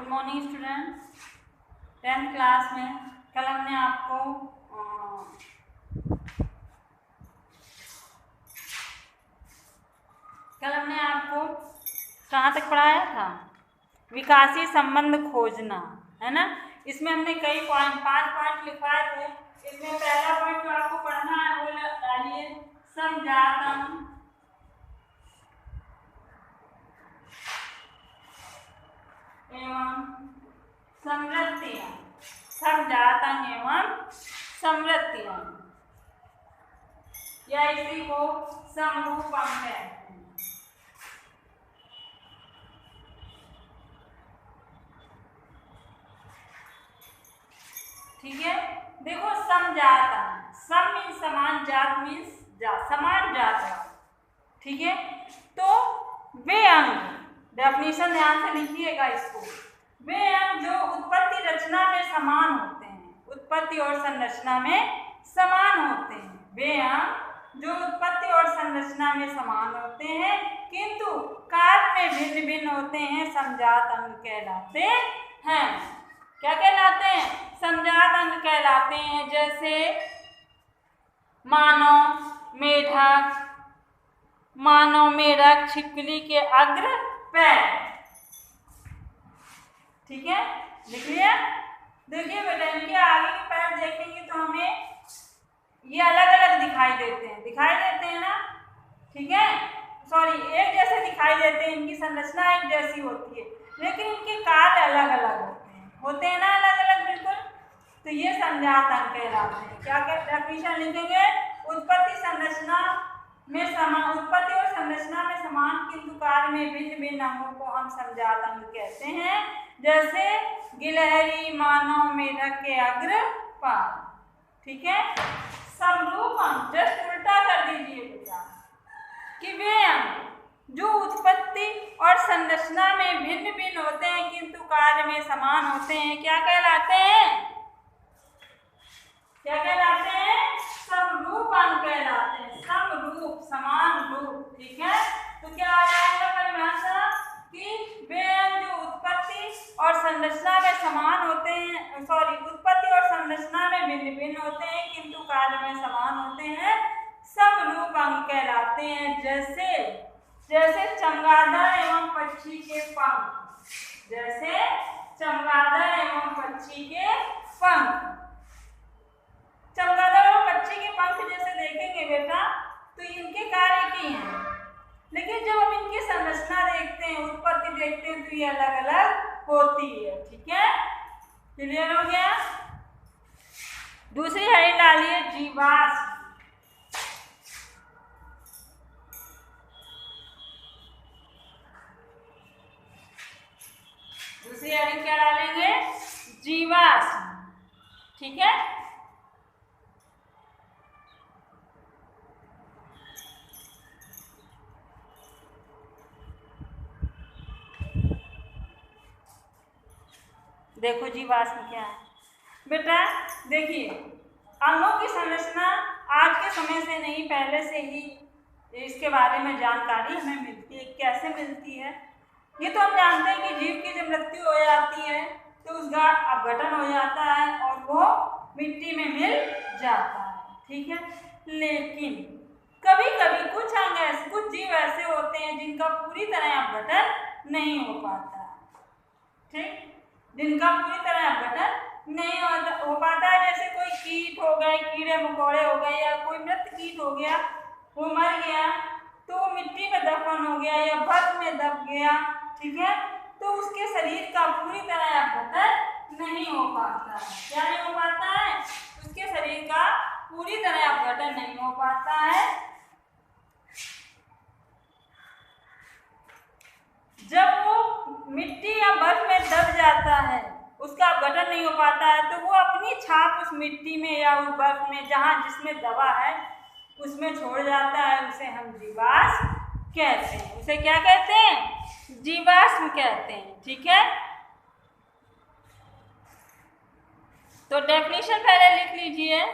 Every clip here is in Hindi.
Morning students. 10th क्लास में कल हमने आपको कहाँ तक पढ़ाया था? विकासीय संबंध खोजना, है ना। इसमें हमने कई पॉइंट 5 पॉइंट लिखवाए थे। इसमें पहला पॉइंट जो आपको पढ़ना है वो डालिए समजातम एवं समृद्धियां। समजातम एवं समृद्धियां या इसी को समरूपम कहते हैं। ठीक है, देखो समजातम, सम मीन्स समान, जात मीन्स जात, समान जात है। ठीक है, तो वे अंग, डेफिनेशन ध्यान से लिखिएगा इसको। वे अंग जो उत्पत्ति रचना में समान होते हैं, उत्पत्ति और संरचना में समान होते हैं। वे अंग जो उत्पत्ति और संरचना में समान होते हैं किंतु कार्य में भिन्न भिन्न होते हैं, समजात अंग कहलाते हैं। क्या कहलाते हैं? समजात अंग कहलाते हैं। जैसे मानव मेढक छिपकली के अग्र पैर। ठीक है, लिख लिया। देखिए बेटा, इनके आगे के पैर देखेंगे तो हमें ये अलग अलग दिखाई देते हैं ना। ठीक है, सॉरी, एक जैसे दिखाई देते हैं, इनकी संरचना एक जैसी होती है लेकिन इनके कार्य अलग अलग होते हैं ना, अलग अलग बिल्कुल। तो ये समजात अंग कहलाते हैं। क्या डेफिनेशन लिखेंगे? उत्पत्ति और संरचना में समान किंतु कार्य में भिन्न भिन्न अंगों को हम समजात अंग कहते हैं। जैसे गिलहरी मानव मेढक के अग्र पार। ठीक है, समरूप अंग जस्ट उल्टा कर दीजिए बेटा कि वे अंग जो उत्पत्ति और संरचना में भिन्न भिन्न होते हैं किंतु कार्य में समान होते हैं, क्या कहलाते हैं? क्या कहलाते हैं? समरूप अंग कहलाते हैं। समरूप, समान रूप। ठीक है, तो क्या आ जाएगा परिभाषा कि वे अंग जो उत्पत्ति और संरचना में समान होते हैं, सॉरी, उत्पत्ति और संरचना में भिन्न भिन्न होते हैं किंतु कार्य में समान होते हैं, समरूप अंग कहलाते हैं। जैसे चमगादड़ एवं पक्षी के पंख। जैसे चमगादड़ एवं पक्षी के पंख। चमगादड़ और पक्षी के पंख जैसे देखेंगे बेटा तो इनके कार्य एक ही हैं, लेकिन जब हम इनकी संरचना देखते हैं, उत्पत्ति देखते हैं तो ये अलग अलग होती है। ठीक है, क्लियर हो गया। दूसरी हेडिंग डालिए जीवाश्म। दूसरी हेडिंग क्या डालेंगे? जीवाश्म। ठीक है, देखो जीवाश्म क्या है बेटा। देखिए, अंगों की संरचना आज के समय से नहीं, पहले से ही इसके बारे में जानकारी हमें मिलती है। कैसे मिलती है? ये तो हम जानते हैं कि जीव की जब मृत्यु हो जाती है तो उसका अपघटन हो जाता है और वो मिट्टी में मिल जाता है। ठीक है, लेकिन कभी कभी कुछ जीव ऐसे होते हैं जिनका पूरी तरह अपघटन नहीं हो पाता। ठीक, जिनका पूरी तरह अपघटन नहीं हो पाता है। जैसे कोई कीट हो गए, कीड़े मकोड़े हो गए, या कोई मृत कीट हो गया, वो मर गया तो वो मिट्टी में दफन हो गया या बर्फ में दब गया। ठीक है, तो उसके शरीर का पूरी तरह अपघटन नहीं हो पाता है। क्या नहीं हो पाता है? उसके शरीर का पूरी तरह अपघटन नहीं हो पाता है। जब वो मिट्टी या बर्फ में दब जाता है, उसका अपघटन नहीं हो पाता है, तो वो अपनी छाप उस मिट्टी में या उस बर्फ में जिसमें दबा है उसमें छोड़ जाता है। उसे हम जीवाश्म कहते हैं। उसे क्या कहते हैं? जीवाश्म कहते हैं। ठीक है, तो डेफिनेशन पहले लिख लीजिए।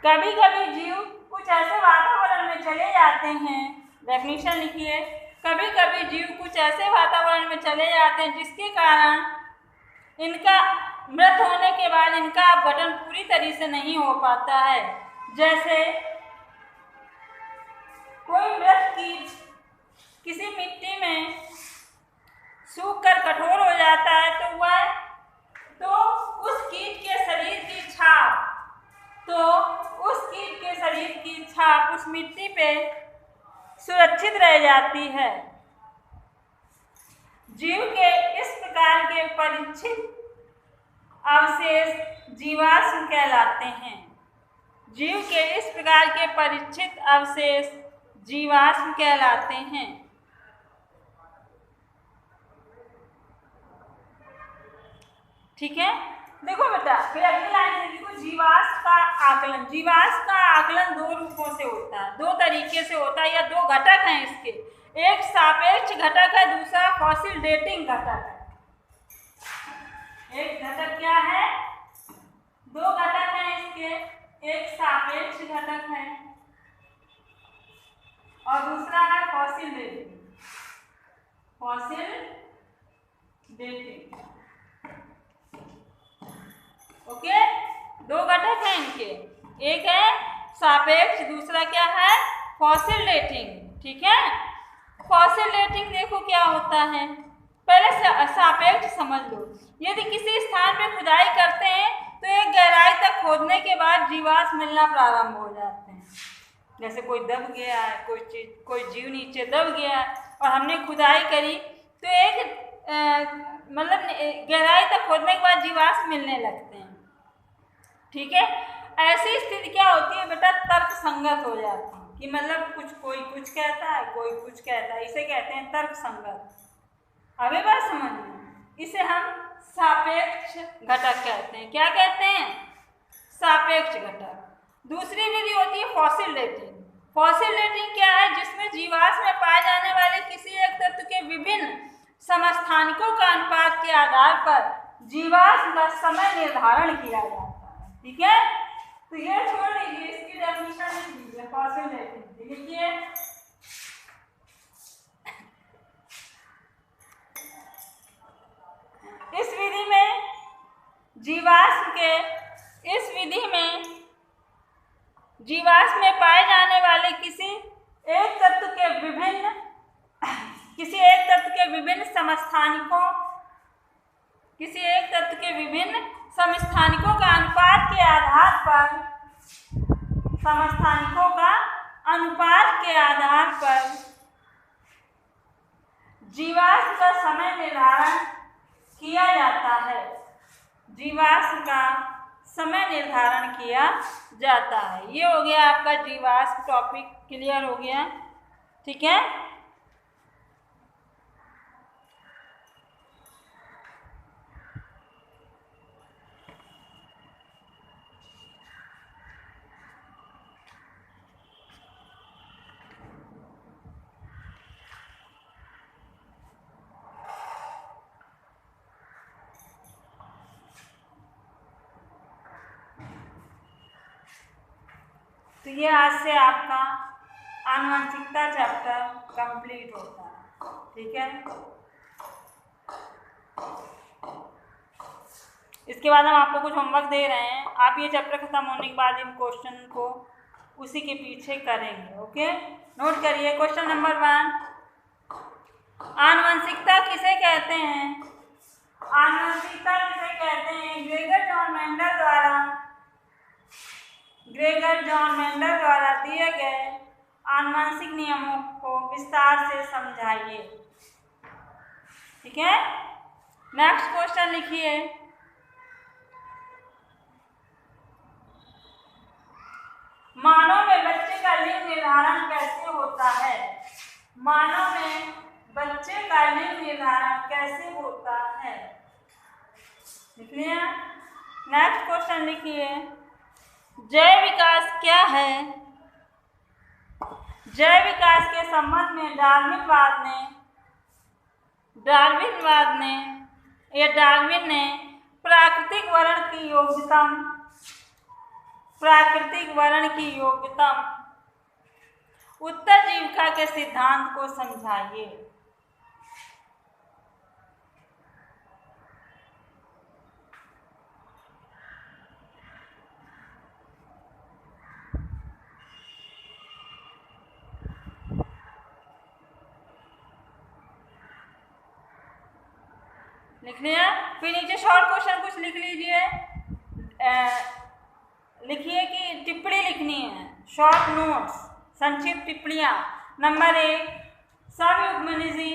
कभी कभी जीव कुछ ऐसे वातावरण में चले जाते हैं, डेफिनेशन लिखिए, कभी कभी जीव कुछ ऐसे वातावरण में चले जाते हैं जिसके कारण इनका मृत होने के बाद इनका अपघटन पूरी तरीके से नहीं हो पाता है। जैसे कोई मृत कीट किसी मिट्टी में सूख कर कठोर हो जाता है तो उस कीट के शरीर की छाप उस मिट्टी पे सुरक्षित रह जाती है। जीव के इस प्रकार के परिचित अवशेष जीवाश्म कहलाते हैं। जीव के इस प्रकार के परिचित अवशेष जीवाश्म कहलाते हैं। ठीक है, देखो बेटा, फिर अगली लाइन से लिखो जीवाश्म का आकलन। जीवाश्म का आकलन दो रूपों से होता है, दो तरीके से होता है, या दो घटक हैं इसके। एक सापेक्ष घटक है, दूसरा फॉसिल डेटिंग घटक है। एक घटक क्या है, दो घटक हैं इसके, एक सापेक्ष घटक है और दूसरा है फॉसिल डेटिंग। ओके, दो घटक हैं इनके, एक है सापेक्ष, दूसरा क्या है, फॉसिल डेटिंग। ठीक है, फॉसिल डेटिंग देखो क्या होता है, पहले सापेक्ष समझ लो। यदि किसी स्थान पे खुदाई करते हैं तो एक गहराई तक खोदने के बाद जीवाश्म मिलना प्रारंभ हो जाते हैं। जैसे कोई दब गया है, कोई जीव नीचे दब गया है और हमने खुदाई करी तो एक मतलब गहराई तक खोदने के बाद जीवाश्म मिलने लगते हैं। ठीक है, ऐसी स्थिति क्या होती है बेटा, तर्क संगत हो जाती है, कि मतलब कोई कुछ कहता है, कोई कुछ कहता है, इसे कहते हैं तर्क संगत। अभी बात समझ में, इसे हम सापेक्ष घटक कहते हैं। क्या कहते हैं, सापेक्ष घटक। दूसरी विधि होती है फॉसिल डेटिंग। फॉसिल डेटिंग क्या है, जिसमें जीवाश्म में पाए जाने वाले किसी एक तत्व के विभिन्न समस्थानिकों का अनुपात के आधार पर जीवाश्म का समय निर्धारण किया जाता है। ठीक है, तो ये छोड़ लीजिए, इसकी डेफिनेशन लिख लीजिए, फॉसिल डेटिंग लिखिए। इस विधि में जीवाश्म में पाए जाने वाले किसी एक तत्व के समस्थानिकों का अनुपात के आधार पर जीवाश्म का समय निर्धारण किया जाता है। जीवाश्म का समय निर्धारण किया जाता है। ये हो गया आपका जीवाश्म टॉपिक, क्लियर हो गया। ठीक है, तो ये आज से आपका आनुवंशिकता चैप्टर कंप्लीट होता है। ठीक है, इसके बाद हम आपको कुछ होमवर्क दे रहे हैं, आप ये चैप्टर खत्म होने के बाद इन क्वेश्चन को उसी के पीछे करेंगे। ओके, नोट करिए। क्वेश्चन नंबर 1, आनुवंशिकता किसे कहते हैं? आनुवंशिकता किसे कहते हैं? ग्रेगर जॉन मेंडल द्वारा दिए गए आनुवंशिक नियमों को विस्तार से समझाइए। ठीक है, नेक्स्ट क्वेश्चन लिखिए। मानव में बच्चे का लिंग निर्धारण कैसे होता है? मानव में बच्चे का लिंग निर्धारण कैसे होता है? लिख लिया। नेक्स्ट क्वेश्चन लिखिए। जैव विकास क्या है? जैव विकास के संबंध में डार्विन ने प्राकृतिक वर्ण की योग्यतम उत्तरजीविका के सिद्धांत को समझाइए। लिख लिया? फिर नीचे शॉर्ट क्वेश्चन कुछ लिख लीजिए। लिखिए कि टिप्पणी लिखनी है, शॉर्ट नोट्स, संक्षिप्त टिप्पणियाँ। नंबर 1, समयुग्मनिजी,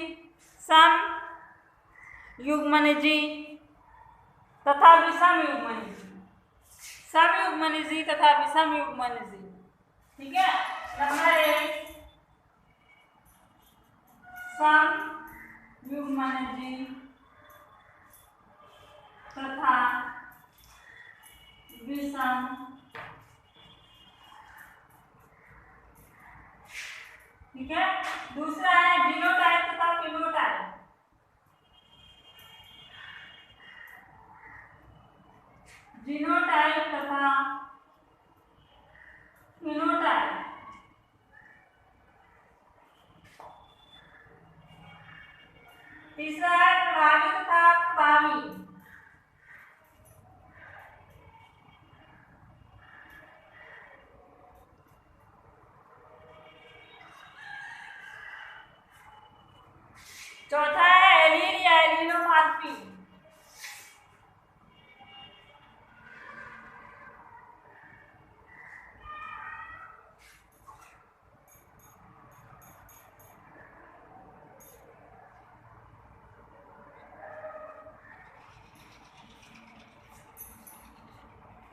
समयुग्मनिजी तथा विषमयुग्मनिजी, समयुग्मनिजी तथा विषमयुग्मनिजी। ठीक है। नंबर 1, समयुग्मनिजी तथा विषम ठीक है। दूसरा है जीनोटाइप तथा फिनोटाइप, जीनोटाइप तथा फिनोटाइप। तीसरा है प्रभावी तथा प्रभावी, चौथा है एलील या एलिनोमॉर्फी।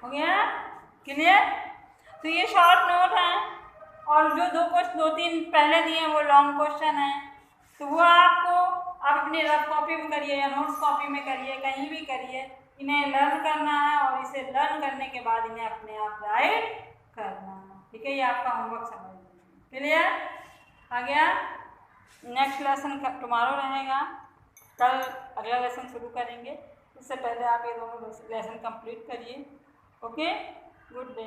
हो गया क्लियर? तो ये शॉर्ट नोट है और जो दो तीन पहले दिए हैं वो लॉन्ग क्वेश्चन है। तो वो आपको आप अपनी रफ कॉपी में करिए या नोट्स कॉपी में करिए, कहीं भी करिए। इन्हें लर्न करना है और इसे लर्न करने के बाद इन्हें अपने आप राइट करना है। ठीक है, ये आपका होमवर्क समझ लीजिए। क्लियर? आ गया? नेक्स्ट लेसन टुमारो रहेगा, कल अगला लेसन शुरू करेंगे। इससे पहले आप ये दोनों लेसन कंप्लीट करिए। Okay, good day.